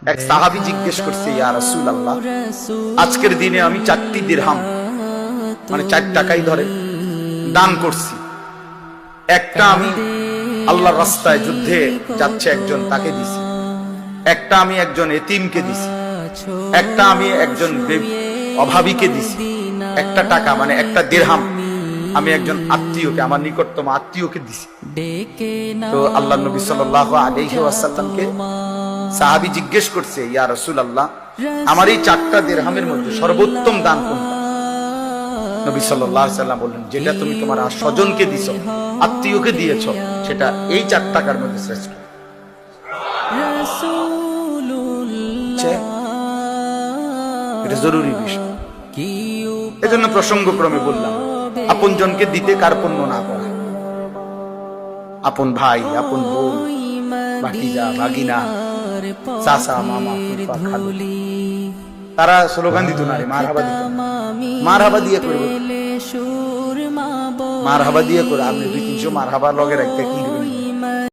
এক সাহাবী জিজ্ঞেস করছে, ইয়া রাসূলুল্লাহ, আজকের দিনে আমি 4টি দিরহাম, মানে 4 টাকাই ধরে দান করছি। একটা আমি আল্লাহর রাস্তায় যুদ্ধে যাচ্ছে একজন, তাকে দিছি। একটা আমি একজন এতিমকে দিছি। একটা আমি একজন অভাবীকে দিছি। একটা টাকা মানে একটা দিরহাম আমি একজন আত্মীয়কে, আমার নিকটতম আত্মীয়কে দিছি। তো আল্লাহর নবী সাল্লাল্লাহু আলাইহি ওয়াসাল্লামকে সাহাবী জিজ্ঞেস করছে, ইয়া রাসূলুল্লাহ, আমার এই 4টা দিরহামের মধ্যে সর্বোত্তম দান কোনটা? নবী সাল্লাল্লাহু আলাইহি ওয়াসাল্লাম বললেন, যেটা তুমি তোমার স্বজনকে দিছো, আত্মীয়কে দিয়েছো, সেটা এই 4 টাকার মধ্যে শ্রেষ্ঠ। এটা জরুরি বিষয়। এজন্য প্রসঙ্গক্রমে বললাম, আপনজনকে দিতে কার্পণ্য না করা। আপন ভাই, আপন বোন, ভাতিজা, ভাগিনা, চাচা, মামা, ফুফা, খালু, তারা স্লোগান দিত না, মারহাবা দিত। মারহাবা দিয়ে করবে, মারহাবা দিয়ে করে আপনি 2-300 মারহাবা লগে রাখতে কি